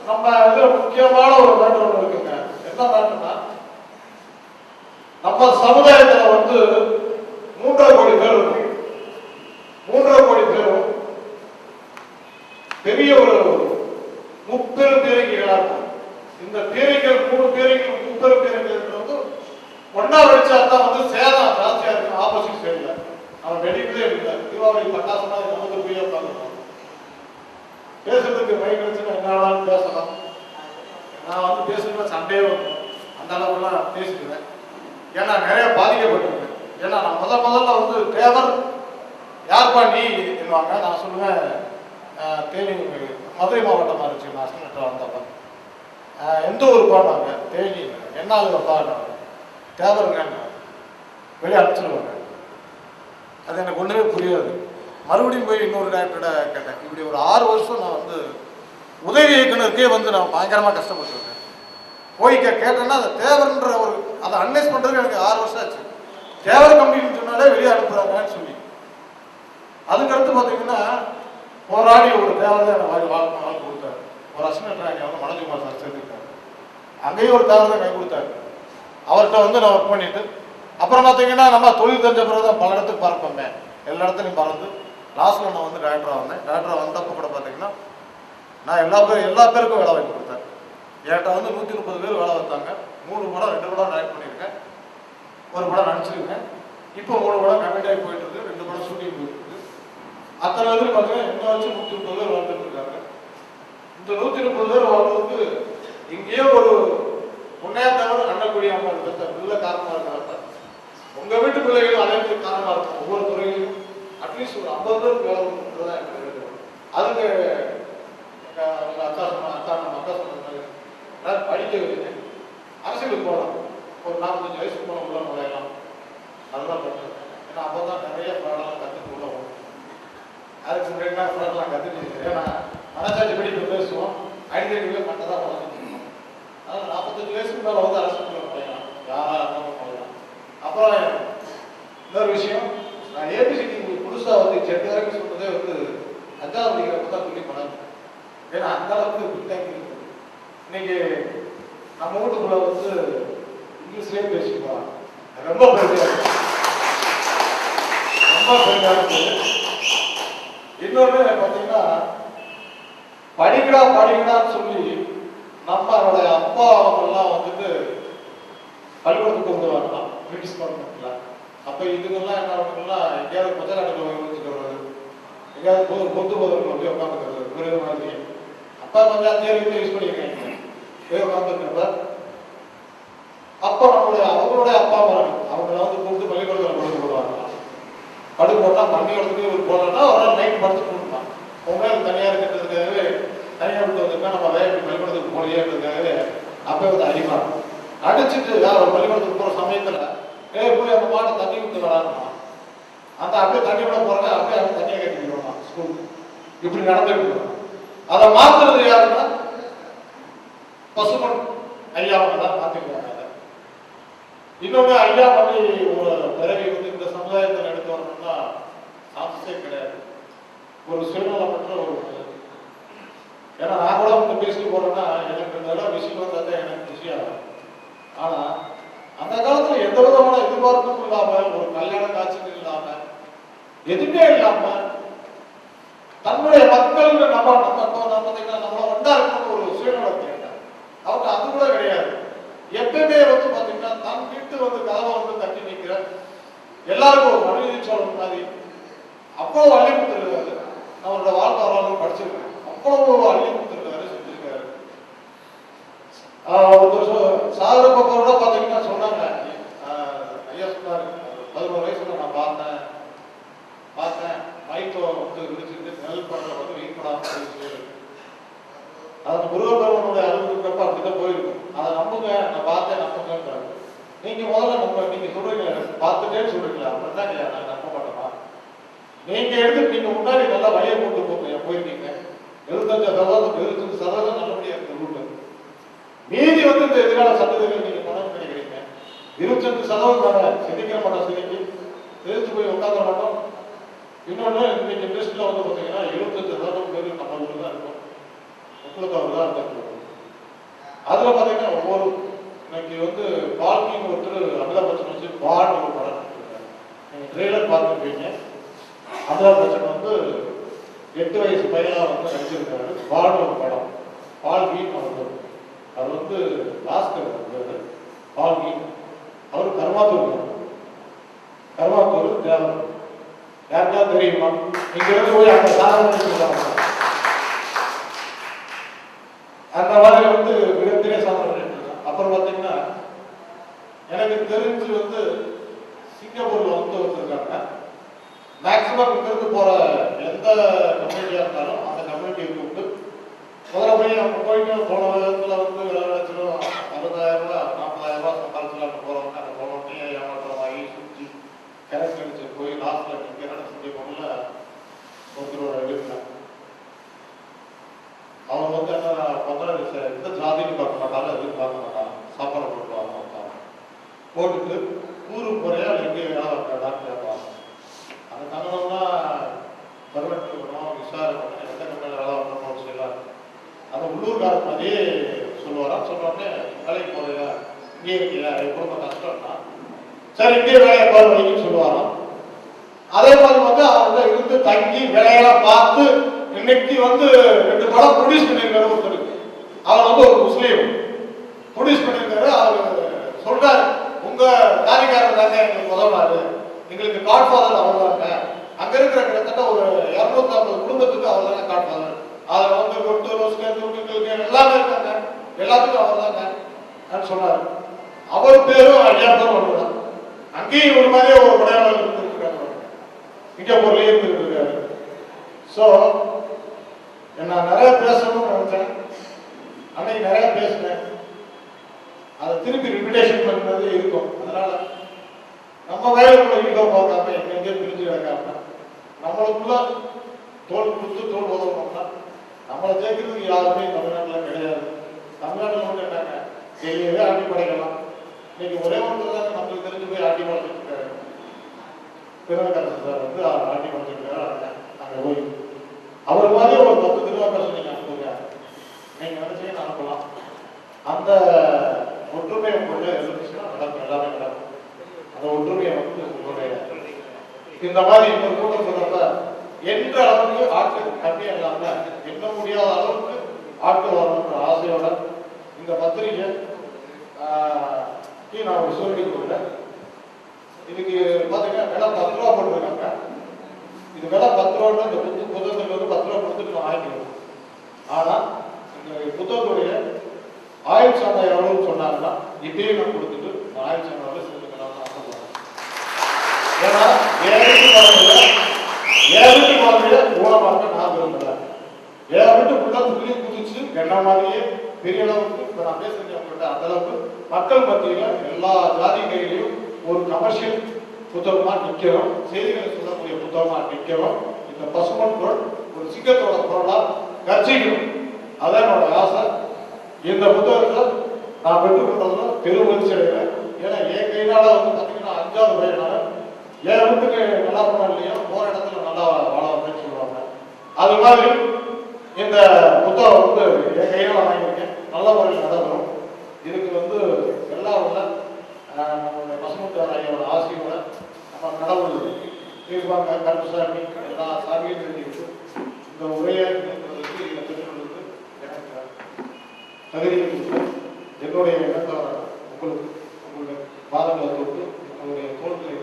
நம்ம இதுல முக்கியமான ஒரு மேட்டர் ஒன்று இருக்குங்க. என்ன மேட்டர்னா, நம்ம சமுதாயத்துல வந்து 3.5 கோடி பேர் இருக்கும். 3.5 கோடி பேரும் பெரிய ஒரு முப்பெரும் பேரிகைகளா இருக்கும். இந்த பேரிகள் 3 பேரிகள் முப்பெரும் பேரிகள் வந்து ஒன்னா வச்சா தான் வந்து சேதம் ஜாஸ்தியா இருக்கு. ஆப்போசிட் சைடுல அவன் வெடிக்கவே இல்லை. தீபாவளி பட்டாசுனா நமக்கு போய் உட்காந்துருக்கோம். பேசுறதுக்கு மைக் வச்சுன்னா என்ன பேசலாம். நான் வந்து பேசுறதுல சண்டையே வரும். அந்த அளவுக்குலாம் பேசிக்குவேன். ஏன்னா நிறைய பாதிக்கப்பட்டிருக்கேன். ஏன்னா நான் முதல்ல வந்து தேவர் யார்பா நீ என்னவாங்க, நான் சொல்லுவேன் தேனி மதுரை மாவட்டமாக இருந்துச்சு. நான் அஸ்டேட்டில் வந்தப்ப எந்த ஊருப்பா நாங்கள் தேனி என்ன ஆகுதுப்பா தேவருங்க வெளியே அனுப்பிச்சிடுவாங்க. அது எனக்கு ஒன்றுமே புரியாது. மறுபடியும் போய் இன்னொரு டாக்டர்கிட்ட கேட்டேன். இப்படி ஒரு 6 வருஷம் நான் வந்து உதவி இயக்குனருக்கே வந்து நான் பயங்கரமாக கஷ்டப்பட்டுருக்கேன். போய் கேட்டேன்னா அந்த தேவர்ன்ற ஒரு அதை அனலைஸ் பண்ணுறதுக்கு எனக்கு 6 வருஷம் ஆச்சு. தேவர் கம்பெனின்னு சொன்னாலே வெளியே அனுப்புகிறாங்கன்னு சொல்லி அதுக்கடுத்து பார்த்தீங்கன்னா போராடி ஒரு தேவர் தான் எனக்கு வாழ்க்கை கொடுத்தாரு. ஒரு அசிஸ்டன்ட் அவங்க மனோஜ்குமார் சார் சேர்த்துக்கிட்டாரு. அங்கேயும் ஒரு தேவர் தான் கை கொடுத்தாரு. அவர்கிட்ட வந்து நான் ஒர்க் பண்ணிட்டு அப்புறம் பார்த்தீங்கன்னா நம்ம தொழில் தெரிஞ்ச பிறகு தான் பல இடத்துக்கு பறப்பேன். எல்லா இடத்துலையும் பறந்து லாஸ்ட்டில் நான் வந்து டைரக்டராக வந்தேன். டைரக்டராக வந்தப்போ கூட பார்த்தீங்கன்னா நான் எல்லா பேருக்கும் வேலை வாங்கி கொடுத்தேன். என்கிட்ட வந்து 130 பேர் வேலை வைத்தாங்க. 3 படம் 2 படம் டைரக்ட் பண்ணியிருக்கேன். ஒரு படம் நடிச்சிருக்கேன். இப்போ 3 படம் கமிட் ஆகி போயிட்டு இருக்கு. 2 படம் ஷூட்டிங் போயிட்டு இருக்கு. அத்தனை பேர் பார்த்தீங்கன்னா என்ன வச்சு 130 பேர் வாழ்ந்துட்டு இருக்காங்க. இந்த 130 பேர் வாழ்றதுக்கு இங்கேயே ஒரு புண்ணியத்தவர் அண்ணக்கூடிய அம்மா நல்ல காரணமாக இருக்கிறாங்க. உங்க வீட்டு பிள்ளைகள் அனைவருக்கு காரணமா இருக்கும். ஒவ்வொரு துறையிலும் அட்லீஸ்ட் ஒரு 50 பேருக்கு வேலை கொடுக்குறதா எனக்கு வேண்டும். அதுக்கு அக்கா நம்ம அக்கா சொன்ன படிக்க வைக்கிறேன். அரசியலுக்கு போகலாம். ஒரு 45 வயசுக்கு போன உள்ள நுழையலாம். அதுதான் பண்ணுறேன். ஏன்னா அப்போ தான் நிறைய ஃப்ராடெல்லாம் கற்றுட்டு உள்ள போகணும். அதுக்கு முன்னாடி ஃப்ராடெல்லாம் கற்றுட்டு ஏன்னா மனசாட்சி படி இப்போ பேசுவோம். ஐடென்டிட்டியே மட்டும் தான் வளர்ந்துட்டு. அதனால் 45 வயசுக்கு மேலே வந்து அரசுக்குள்ள நுழையலாம். யாராக இருந்தாலும் நுழையலாம். அப்புறம் இன்னொரு விஷயம், நான் ஏபிசிடி புதுசாக வந்து 8 வரைக்கும் சொன்னதே வந்து 5ஆவது படிக்கிறப்ப தான் சொல்லி பழகும். ஏன்னா அந்த அளவுக்கு பின்தங்கி இருக்குது. இன்னைக்கு நம்ம வீட்டுக்குள்ள வந்து இங்கிலீஷ்லேயே பேசிக்கலாம். ரொம்ப பெருமையாக இருக்கு. ரொம்ப பெருமையாக இருக்கு. இன்னொன்று பார்த்தீங்கன்னா படிக்கடான்னு சொல்லி நம்மளுடைய அப்பா அவங்கெல்லாம் வந்துட்டு பள்ளிக்கூடத்துக்கு கொண்டு வரலாம். பிரிட்டிஷ் கவர்மெண்ட்ல அப்போ இதுக்கெல்லாம் என்ன பண்ணுறதுலாம் எங்கேயாவது பச்சை நாட்டுக்குள்ள வச்சுக்கிறது, எங்கேயாவது பொது போதர்கள் அப்படியே உட்காந்துக்கிறது விருது மாதிரி. அப்பா கொஞ்சம் தேர்வு யூஸ் பண்ணியிருக்காங்க. உட்காந்துருக்கிறப்ப அப்போ அவங்களுடைய அப்பா அம்மா அவங்கள வந்து கூப்பிட்டு பள்ளிக்கூடத்தில் படுத்து போடுவாங்க. படுத்து போட்டால் பள்ளிக்கூடத்துக்கு ஒரு போனோம்னா ஒரு நாள் நைட் படுத்து கொடுப்பான். உங்களுக்கு தனியாக இருக்கிறதுக்காகவே தனியாக விட்டு வந்திருக்கா நம்ம வேலை பள்ளிக்கூடத்துக்கு போலியேன்றதுக்காகவே அப்போ வந்து அடிப்பாங்க. அடிச்சுட்டு ஒரு பள்ளிக்கூடத்துக்கு போகிற சமயத்தில் போய் அந்த மாட்டை தண்ணி விட்டு விளாடணும். அந்த அப்படியே தண்ணி விட போறாங்க. அப்படியே அவங்க தண்ணியை கட்டிக்கிடுவாங்க ஸ்கூலுக்கு. இப்படி நடந்துட்டு அதை மாத்துறது யாருன்னா பசுமன் ஐயா தான் மாத்திக்கிறாங்க. அதை இன்னொன்று ஐயா பண்ணி ஒரு பிறவி வந்து இந்த சமுதாயத்தில் எடுத்து வரணும்னா சான்ஸே கிடையாது. ஒரு சுயநலமற்ற ஒரு ஏன்னா நான் கூட வந்து பேசிட்டு போறேன்னா எனக்கு இந்த இடம் விஷயம் வந்தால் எனக்கு விஷயம். ஆனா அந்த காலத்துல எந்த விதமான எதிர்பார்ப்பும் இல்லாம ஒரு கல்யாண காட்சிகள் இல்லாம எதுவுமே இல்லாம தன்னுடைய மக்கள் நம்ம நம்மள ஒன்றா இருக்கணும் ஒரு சூழ்நிலை அவங்க அது கூட கிடையாது. எப்பயுமே வந்து பாத்தீங்கன்னா தன் வீட்டு வந்து கதவை வந்து தட்டி நிற்கிற எல்லாருக்கும் ஒரு மனித சோழன் மாதிரி அவ்வளவு அள்ளி கொடுத்துருக்காரு. அவரோட வாழ்க்கை வரலாறு படிச்சிருக்கேன். அவ்வளவு அள்ளி கொடுத்துருக்காரு, செஞ்சிருக்காரு. ஒரு வருஷம் சாகர பக்கரோட பார்த்தீங்கன்னா சொன்னாங்க ஐயா சொன்னாரு 11 வயசுல நான் பார்த்தேன் மைக்கோ வந்து விரிச்சிருந்து நெல் படல வந்து வெயிட் பண்ணாம அது முருகப்பெருமனுடைய அனுபவப்ப அப்படிதான் போயிருக்கும். அதை நம்புங்க, நான் பார்த்தேன் நம்புங்கன்றாங்க. நீங்க முதல்ல நீங்க சொல்றீங்க பார்த்துட்டேன்னு சொல்றீங்களா? அப்படிதான் இல்லையா? நான் நம்ப மாட்டோமா? நீங்க எடுத்து நீங்க முன்னாடி நல்லா வழியை கொண்டு போயிருக்கீங்க. 75% நல்லபடியா இருக்கு ரூட்ல. மீதி வந்து இந்த எதிரான சட்டத்தில் நீங்க பணம் நினைக்கிறீங்க. 25% சிந்திக்கிற மாட்டோம். சிந்திக்கி தெரிஞ்சு போய் உட்காந்துட மாட்டோம். இன்னொன்று இன்னைக்கு இண்டஸ்ட்ரியில் வந்து பார்த்தீங்கன்னா 75% பேர் நம்ம ஊர் தான் இருக்கும். 30% தான் இருக்காங்க. அதுல பாத்தீங்கன்னா ஒவ்வொரு இன்னைக்கு வந்து பால்கின்னு ஒருத்தர் அமிதாப் பச்சன் வச்சு பால் ஒரு படம் எடுத்திருக்காரு. நீங்க ட்ரெய்லர் பார்த்துருப்பீங்க. அமிதாப் பச்சன் வந்து 8 வயசு பையனா வந்து நடிச்சிருக்காரு. பால் ஒரு படம், பால்கின்னு அவர் அது வந்து பாஸ்கர் பால்கி. அவர் கர்மாத்தூர் தேவர். யாருக்கா தெரியுமா? இங்க இருந்து போய் அந்த சாதனை அந்த மாதிரி வந்து மிகப்பெரிய சாதனை. அப்புறம் பார்த்தீங்கன்னா எனக்கு தெரிஞ்சு வந்து சிங்கப்பூர்ல வந்து வச்சிருக்காங்க. மேக்சிமம் இங்கிருந்து போற எந்த கம்யூனிட்டியா இருந்தாலும் அந்த கம்யூனிட்டியை கூப்பிட்டு முதல்ல போய் நம்ம போயிட்டு போன விதத்துல வந்து விலை லட்சம் 60,000 ரூபாய் 40,000 ரூபாய் சம்பாதிச்சலாம் போறவங்க அந்த போனோடனே ஏமாற்றம் வாங்கி சுற்றி கரெக்ட் அடிச்சு போய் லாஸ்ட்ல நிற்கிறேன்னு சிங்கப்பூர்ல ஒருத்தரோட வீட்டுல அவங்க வந்து என்ன பத்திர இந்த ஜாதின்னு பார்க்க மாட்டாங்க, எதுவும் பார்க்க மாட்டாங்க, சாப்பாடு போட்டு வாங்க போட்டுட்டு ஊருக்கு போறையா எங்கே வேலை டாக்டர் கேட்பாங்க. அந்த தங்கணும்னா பர்மனெண்ட் இருக்கணும், விசாரணை எந்த கம்பெனியில் வேலை வரணும்னு சொல்லலாம். அந்த உள்ளூர்காரர் மாதிரியே சொல்லுவாராம். சொன்னோடனே வேலைக்கு போறையா இங்கே இருக்கியா ரொம்ப கஷ்டம்னா சரி இங்கே வேலையை போற வரைக்கும் சொல்லுவாராம். அதே மாதிரி வந்து அவங்க இருந்து தங்கி வேலையெல்லாம் பார்த்து இன்னைக்கு வந்து 2 படம் ப்ரொடியூஸ் பண்ணியிருக்காரு ஒருத்தர். அவர் வந்து ஒரு முஸ்லீம் ப்ரொடியூஸ் பண்ணியிருக்காரு. அவர் சொல்றாரு, உங்க காரிக்காரர் தாங்க எங்களுக்கு உதவாரு, எங்களுக்கு காட்ஃபாதர் அவர் தாங்க. அங்க இருக்கிற கிட்டத்தட்ட ஒரு 250 குடும்பத்துக்கு அவர் தாங்க காட்ஃபாதர். அதுல வந்து கொட்டு ரோஸ்கர் துணுக்கள் எல்லாமே இருக்காங்க, எல்லாத்துக்கும் அவர் தாங்க சொன்னாரு. அவர் பேரும் ஐயா பேரும் ஒன்றுதான். அங்கேயும் ஒரு மாதிரியே ஒரு படையாளர் இருந்திருக்காரு, சிங்கப்பூர்லயே இருந்திருக்காரு. ஸோ நான் நிறைய பேசணும்னு நினைச்சேன், அன்னைக்கு நிறைய பேசினேன். அதை திருப்பி ரிப்பீட்டேஷன் பண்ணுறது இருக்கும். அதனால நம்ம வேலைக்குள்ள ஈகோ பார்க்காம எங்கெங்கே பிரிஞ்சு வைக்காம நம்மளுக்குள்ள தோல் கொடுத்து தோல் உதவணும்னா நம்மளை ஜெயிக்கிறதுக்கு யாருமே தமிழ்நாட்டில் கிடையாது. தமிழ்நாட்டில் வந்து என்னங்க டெய்லியே ஆட்டி படைக்கலாம். இன்னைக்கு ஒரே ஒருத்தர் தாங்க நம்மளுக்கு தெரிஞ்சு போய் ஆட்டி படைச்சிட்டு இருக்காரு. திருநாக்கரசு சார் வந்து ஆட்டி படைச்சிருக்காரு. அங்கே போய் அவர் மாதிரி ஒரு 10 திருநாக்கரசு நீங்க அனுப்புங்க, நீங்க நினைச்சீங்கன்னு அனுப்பலாம். அந்த ஒற்றுமையை கொண்டு இருந்துச்சுன்னா நடக்கும், எல்லாமே நடக்கும். அந்த ஒற்றுமையை வந்து உங்களுடைய இந்த மாதிரி இன்னொரு கூட்டம் சொல்றப்ப எந்த அளவுக்கு ஆட்கள் கம்மியா இல்லாம எண்ண முடியாத அளவுக்கு ஆட்கள் வரணுன்ற ஆசையோட இந்த பத்திரிகை நான் ஒரு சூழ்நிலை கொடுத்தேன். இதுக்கு பாத்தீங்கன்னா விலை 10 ரூபா போட்டுருக்காங்க. இது விலை 10 ரூபான்னு இந்த புத்தகத்துக்கு வந்து 10 ரூபா கொடுத்துட்டு நான் வாங்கிக்கிறேன். ஆனா இந்த புத்தகத்துடைய ஆயுள் சாதனை எவ்வளவுன்னு சொன்னாங்கன்னா இப்பயே நான் கொடுத்துட்டு நான் ஆயுள் சாதனை சேர்த்துக்கலாம்னு ஆசைப்படுறேன். ஏன்னா என் வீட்டு குழந்தைய ஊனமாக நான் விரும்புகிறேன். என் வீட்டுக்குள்ள துள்ளி குதிச்சு என்ன மாதிரியே பெரிய அளவுக்கு இப்ப நான் பேசுறேன் உங்கள்கிட்ட அந்த அளவுக்கு மக்கள் மத்தியில எல்லா ஜாதி கையிலையும் ஒரு கமர்ஷியல் புத்தகமா நிற்கிறோம், செய்திகளை சொல்லக்கூடிய புத்தகமா நிற்கிறோம். இந்த பசுமன் குரல் ஒரு சிங்கத்தோட குரலா கர்ஜிக்கணும். அதான் என்னோட ஆசை. இந்த புத்தகத்துல நான் பெற்றுக்கொண்டதுல பெரும் மகிழ்ச்சி அடைகிறேன். ஏன்னா என் கையினால வந்து பார்த்தீங்கன்னா 5வது பையனால என் வீட்டுக்கு நல்லா போன இல்லையா போற இடத்துல நல்லா வாழ அப்படின்னு சொல்லுவாங்க. அது மாதிரி இந்த புத்தகம் வந்து என் கையில வாங்கியிருக்கேன். நல்ல முறையில் நடக்கும். இதுக்கு வந்து எல்லா உள்ள நம்மளுடைய பசுமுத்தார் ஐயோட ஆசையோட நம்ம கடவுள் இருப்பாங்க, கருப்புசாமி எல்லா சாமியும் தெரிஞ்சுக்கிட்டு இந்த உரையை நினைக்கிறதுக்கு இதை பெற்றுக்கொள்வது எனக்கு தகுதியை கொடுத்து என்னுடைய எண்ணத்தை உங்களுக்கு உங்களுடைய பாதங்களை தொட்டு உங்களுடைய தோல்களை